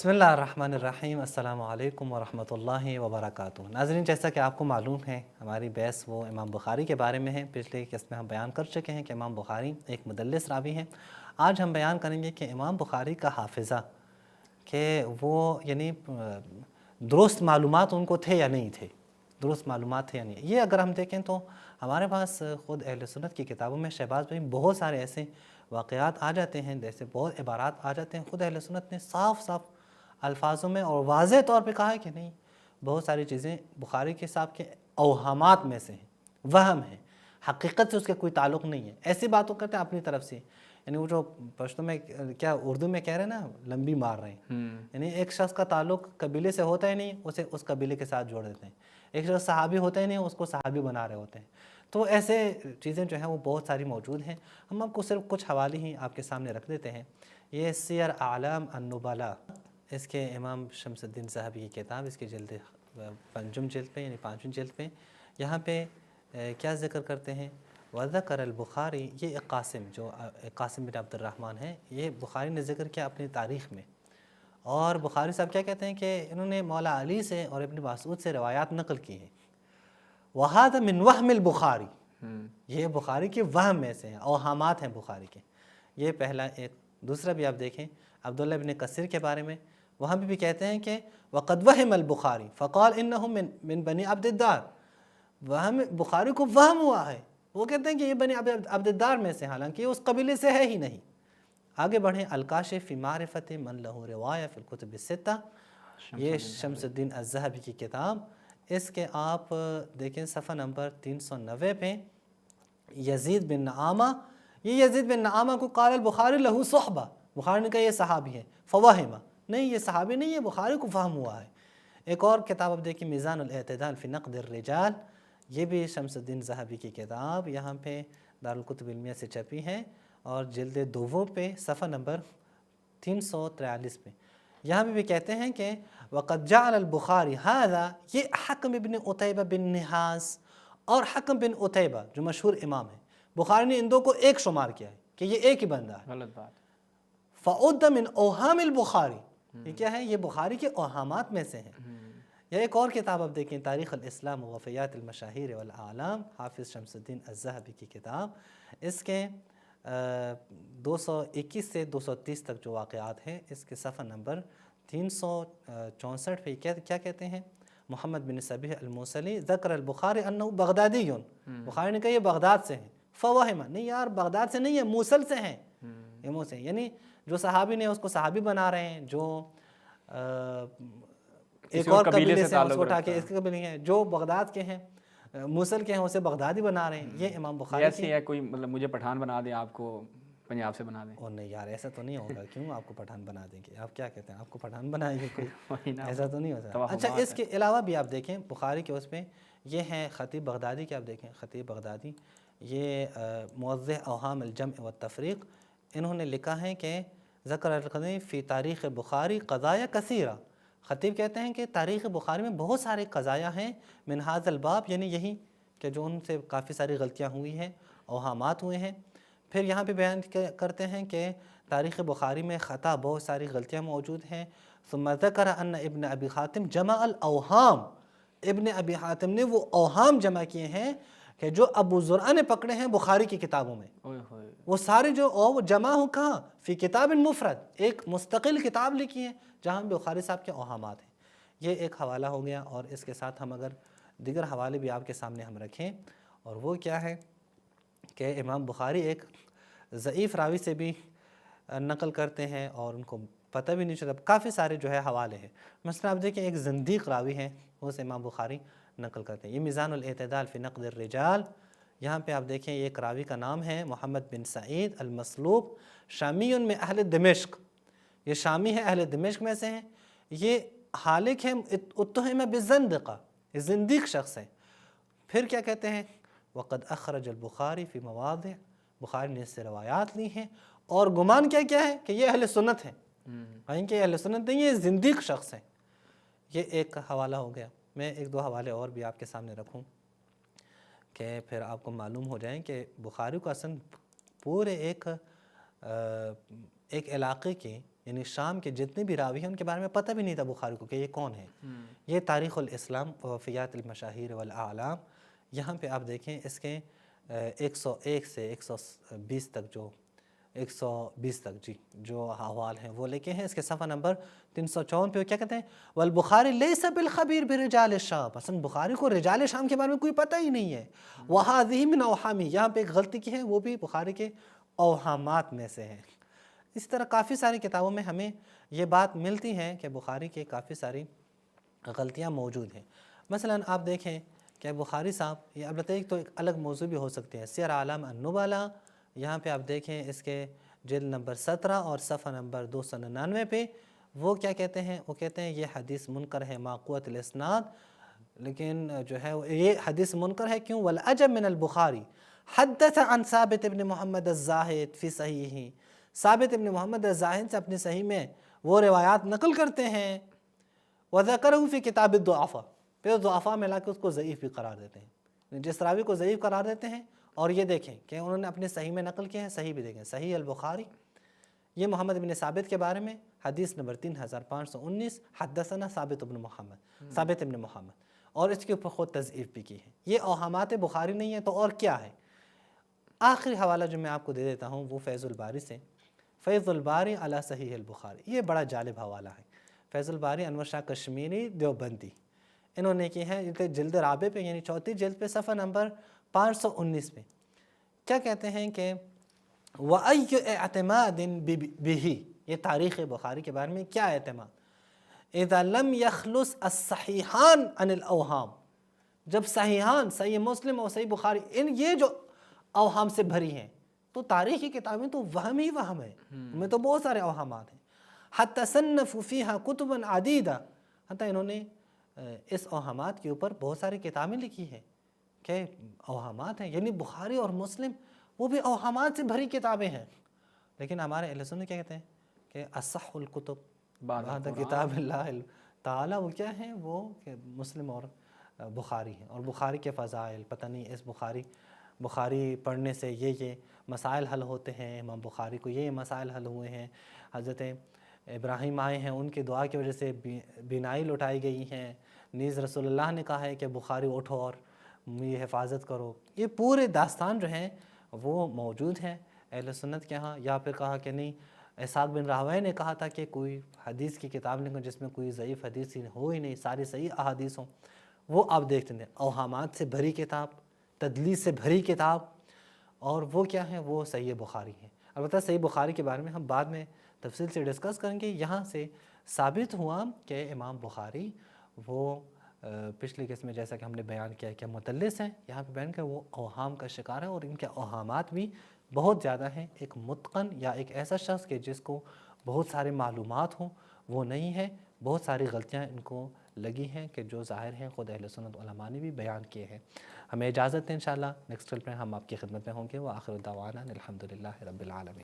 बिस्मिल्लाहिर्रहमानिर्रहीम। अस्सलामु अलैकुम वरहमतुल्लाहि वबरकातुहू। नाज़रीन, जैसा कि आपको मालूम है हमारी बहस वो इमाम बुखारी के बारे में है। पिछले किस्त में हम बयान कर चुके हैं कि इमाम बुखारी एक मुदल्लिस रावी हैं। आज हम बयान करेंगे कि इमाम बुखारी का हाफिज़ा कि वो यानी दुरुस्त मालूमात उनको थे या नहीं थे, दुरुस्त मालूमात थे या नहीं। ये अगर हम देखें तो हमारे पास ख़ुद अहले सुन्नत की किताबों में शहबाज भाई बहुत सारे ऐसे वाक़यात आ जाते हैं, जैसे बहुत इबारात आ जाते हैं। ख़ुद अहले सुन्नत ने साफ़ साफ़ अल्फाजों में और वाज़ेह तौर पे कहा है कि नहीं, बहुत सारी चीज़ें बुखारी के हिसाब के अवहामात में से हैं, वहम है, हकीकत से उसका कोई ताल्लुक़ नहीं है। ऐसी बातों करते हैं अपनी तरफ से, यानी वो जो पश्तो में क्या उर्दू में कह रहे हैं ना, लंबी मार रहे हैं। यानी एक शख्स का ताल्लुक़ कबीले से होता ही नहीं, उसे उस कबीले के साथ जोड़ देते हैं। एक शख्स सहाबी होता ही नहीं, उसको सहाबी बना रहे होते हैं। तो ऐसे चीज़ें जो हैं वो बहुत सारी मौजूद हैं। हम आपको सिर्फ कुछ हवाले ही आपके सामने रख देते हैं। ये सियर आलाम अन्नुबला, इसके इमाम शम्सुद्दीन ज़हबी की किताब, इसकी जल्द पंचम जल्द पे यानी पाँचवीं जल्द पे यहाँ पे क्या ज़िक्र करते हैं, वज़कर अल-बुखारी, ये एक कासिम जो कासिम बिन अब्दुर्रहमान है, ये बुखारी ने ज़िक्र किया अपनी तारीख़ में। और बुखारी साहब क्या कहते हैं कि इन्होंने मौला अली से और इब्न मसूद से रवायात नक़ल की हैं। वहाद मिन वहमिल बुखारी, ये बुखारी के वहम में से हैं, अवहामात हैं बुखारी के। ये पहला एक। दूसरा भी आप देखें अब्दुल्लाह इब्न कसीर के बारे में, वहाँ भी कहते हैं कि वक़द वहमल बुखारी फ़क़ाल इन्नहु मिन बनी अब्दिद्दार, वहम बुखारी को वहम हुआ है, वो कहते हैं कि ये बनी अब्दिद्दार में से, हालांकि उस कबीले से है ही नहीं। आगे बढ़ें, अल-काशिफ़ फ़ी मारिफ़त मन लहू रिवाया फ़िल कुतुब सित्ता, ये शम्सुद्दीन अज़्ज़हबी की किताब, इसके आप देखें सफ़ा नंबर 390 पे, यज़ीद बिन नआमा, ये यज़ीद बिन नआमा को क़ाल बुखारी लहू सुहबा, बुखारी ने कहा ये सहाबी है, फ़वाहिमा, नहीं ये सहाबी नहीं है, बुखारी को फ़हम हुआ है। एक और किताब अब देखिए मीज़ानुल एतदाल फ़ी नक़्दिर रिजाल, ये भी शम्सुद्दीन ज़हबी की किताब, यहाँ पे दारुल कुतुब इल्मिया से छपी है और जिल्द दोवों पे सफ़ा नंबर 343 पे, यहाँ पे भी कहते हैं कि वक़द जअल अल बुखारी हाज़ा, ये हकम इब्न उतैबा बिन निहास और हकम बिन उतैबा जो मशहूर इमाम है, बुखारी ने इन दो को एक शुमार किया है कि ये एक ही बंदा है। गलत बात। फ़उद्द मिन औहामिल बुखारी, ये क्या है, ये बुखारी के औहामात में से हैं। या एक और किताब अब देखें, तारीख़ अल-इस्लाम व वफ़यात अल-मशाहिर वल आलाम, हाफ़िज़ शम्सुद्दीन अज़्ज़हबी की किताब, इसके 221 से 230 तक जो वाक़यात हैं, इसके सफ़ा नंबर 364 पे क्या कहते हैं, मोहम्मद बिन सबीह अल-मूसली ज़कर अल-बुखारी अन्नहु बगदादियुन, बुखारी ने कहा ये बगदाद से हैं। फ़वाहिमा, नहीं यार बगदाद से नहीं है, मूसल से हैं, ये मूसल से, यानी जो सहाबी ने उसको सहाबी बना रहे हैं, जो एक और कबीले से उसको उठा के इसके कबीले हैं, जो बगदाद के हैं, मूसल के हैं, उसे बगदादी बना रहे हैं। ये इमाम बुखारी ऐसी है कोई, मतलब मुझे पठान बना दें, आपको पंजाब से बना दें। और नहीं यार, ऐसा तो नहीं होगा। क्यों आपको पठान बना देंगे? आप क्या कहते हैं, आपको पठान बनाएंगे कोई? ऐसा तो नहीं होता। अच्छा, इसके अलावा भी आप देखें बुखारी के उसमें ये हैं ख़तीब बगदादी के, आप देखें ख़तीब बगदादी, ये मुवज़्ज़िह अवहाम अल-जम' व तफ़रीक़, इन्होंने लिखा है कि ज़कर अल-ख़तीब फ़ी तारीख़ बुखारी क़ज़ाया कसीरा, ख़तीब कहते हैं कि तारीख़ बुखारी में बहुत सारे क़ज़ाया हैं, मिन हाज़ल बाब, यानी यही कि जो उनसे काफ़ी सारी गलतियाँ हुई हैं, अवहामात हुए हैं। फिर यहाँ पे बयान करते हैं कि तारीख़ बुखारी में ख़ता बहुत सारी गलतियाँ मौजूद हैं। सुम्मा ज़कर अन्न इब्न अबी हातिम जमा अल अवहाम, इब्न अबी हातिम ने वो अवहाम जमा किए हैं कि जो अबू ज़ुरआ ने पकड़े हैं बुखारी की किताबों में, वो सारे जो वो जमा हो कहाँ, फ़ी किताब मुफ़रद, एक मुस्तकिल किताब लिखी है जहाँ बुखारी साहब के अवहामात हैं। ये एक हवाला हो गया। और इसके साथ हम अगर दीगर हवाले भी आपके सामने हम रखें, और वो क्या है कि इमाम बुखारी एक ज़ईफ़ रावी से भी नक़ल करते हैं और उनको पता भी नहीं चलता। काफ़ी सारे जो है हवाले हैं। मसलन आप देखिए एक ज़िंदीक़ रावी हैं, उसे इमाम बुखारी नक़ल करते हैं। ये मीज़ानुल एतदाल फ़ी नक़्दिर रिजाल, यहाँ पे आप देखें एक रावी का नाम है मोहम्मद बिन सईद अल-मसलूब, शामियुन में अहले दिमश्क, ये शामी है, अहले दिमश्क में से हैं। ये हालिक है उत्तहम बिज़ंदक़ा, ये ज़िंदीक़ शख्स है। फिर क्या कहते हैं, वक़द अख़रज अल-बुखारी फ़ी मवादिअ, बुखारी ने इससे रवायात ली हैं। और गुमान क्या क्या है कि ये अहले सुन्नत हैं, कहीं अहले सुन्नत नहीं, ये ज़िंदीक़ शख्स हैं। ये एक हवाला हो गया। मैं एक दो हवाले और भी आपके सामने रखूँ कि फिर आपको मालूम हो जाए कि बुखारी को असल पूरे एक ایک علاقے کے یعنی شام کے جتنے بھی راوی ہیں ان کے بارے میں پتہ بھی نہیں تھا بخاری کو کہ یہ کون ہے. یہ تاریخ الاسلام وفیات المشاہیر والاعلام، یہاں پہ آپ دیکھیں اس کے 101 سے 120 تک جو 120 تک جو احوال ہیں وہ لکھے ہیں. اس کے صفحہ نمبر 354 پہ کیا کہتے ہیں؟ والبخاری لیس بالخبیر برجال الشام. اصلا بخاری کو رجال شام کے بارے میں کوئی پتہ ہی نہیں ہے. وہذہ من اوہامی، یہاں پہ ایک غلطی کی ہے وہ بھی بخاری کے اوہامات میں سے ہے. اسی طرح کافی ساری کتابوں میں ہمیں یہ بات ملتی ہے کہ بخاری کے کافی ساری غلطیاں موجود ہیں. مثلا آپ دیکھیں کہ بخاری صاحب، یہ البتہ ایک تو ایک الگ موضوع بھی ہو سکتے ہیں، سیر اعلام النبلاء، یہاں پہ آپ دیکھیں اس کے جلد نمبر 17 اور صفحہ نمبر 299 پہ وہ کیا کہتے ہیں؟ وہ کہتے ہیں یہ حدیث منکر ہے ماقوت الاسناد. لیکن جو ہے یہ حدیث منکر ہے کیوں؟ والعجب من البخاری حدث عن ثابت ابن محمد الزاہد فی صحیح، ثابت ابن محمد الزاہد سے اپنی صحیح میں وہ روایات نقل کرتے ہیں. وذکرہ فی کتاب الضعفاء، پھر ضعفاء میں لا کے اس کو ضعیف بھی قرار دیتے ہیں. جس راوی کو ضعیف قرار دیتے ہیں، اور یہ دیکھیں کہ انہوں نے اپنے صحیح میں نقل کیا ہے. صحیح بھی دیکھیں، صحیح البخاری، یہ محمد بن ثابت کے بارے میں حدیث نمبر 3519 حدثنا ثابت ابن محمد، ثابت ابن محمد، اور اس کے اوپر خود تضعیف بھی کی ہے. یہ اوہامات بخاری نہیں ہے تو اور کیا ہے؟ آخری حوالہ جو میں آپ کو دے دیتا ہوں وہ فیض الباری سے، فیض الباری علی صحیح البخاری. یہ بڑا جالب حوالہ ہے. فیض الباری انور شاہ کشمیری دیوبندی، انہوں نے کی ہے جلد رابع پہ یعنی 34 جلد پہ صفحہ نمبر 519 میں کیا کہتے ہیں کہ وَأَيُّ اعتماد بِهِ، یہ تاریخ بخاری کے بارے میں کیا اعتماد؟ اذا لم يخلص الصحیحان عن الاوہام، جب صحیحان، صحیح مسلم اور صحیح بخاری، یہ جو اوہام سے بھری ہیں تو تاریخی کتابیں تو وہم ہی وہم ہے، ان میں تو بہت سارے اوہامات ہیں. حتی صنفوا فیہا کتبا عدیدہ، حتی انہوں نے اس اوہامات کے اوپر بہت ساری کتابیں لکھی ہیں کہ اوہامات ہیں. یعنی بخاری اور مسلم وہ بھی اوہامات سے بھری کتابیں ہیں. لیکن ہمارے اہل سنت کیا کہتے ہیں کہ اصح الکتب بعد کتاب اللہ تعالی، وہ کیا ہیں؟ وہ کہ مسلم اور بخاری ہیں، اور بخاری کے فضائل پتہ نہیں، اس بخاری پڑھنے سے یہ مسائل حل ہوتے ہیں، امام بخاری کو یہ مسائل حل ہوئے ہیں، حضرت ابراہیم آئے ہیں ان کی دعا کی وجہ سے بینائی لوٹائی گئی ہیں، نیز رسول اللہ نے کہا ہے کہ بخاری اٹھو اور یہ حفاظت کرو. یہ پورے داستان جو ہیں وہ موجود ہیں اہل سنت کے ہاں. یا پھر کہا کہ نہیں، اسحاق بن راہویہ نے کہا تھا کہ کوئی حدیث کی کتاب لکھو جس میں کوئی ضعیف حدیث ہو ہی نہیں، ساری صحیح احادیث ہوں. وہ آپ دیکھتے ہیں اوہامات سے بھری کتاب، تدلیس سے بھری کتاب، اور وہ کیا ہیں؟ وہ صحیح بخاری ہیں. البتہ صحیح بخاری کے بارے میں ہم بعد میں تفصیل سے ڈسکس کریں گے. یہاں سے ثابت ہوا کہ امام بخاری وہ پچھلی قسم میں جیسا کہ ہم نے بیان کیا کہ مدلس ہیں، یہاں پہ بیان کر وہ اوہام کا شکار ہے، اور ان کے اوہامات بھی بہت زیادہ ہیں. ایک متقن یا ایک ایسا شخص کہ جس کو بہت سارے معلومات ہوں وہ نہیں ہے. بہت ساری غلطیاں ان کو لگی ہیں کہ جو ظاہر ہیں خود اہل سنت علماء نے بھی بیان کیے ہیں. ہمیں اجازت ہے، انشاءاللہ نیکسٹ کل پہ ہم آپ کی خدمت میں ہوں گے. وآخر دعوانا الحمدللہ رب العالمین.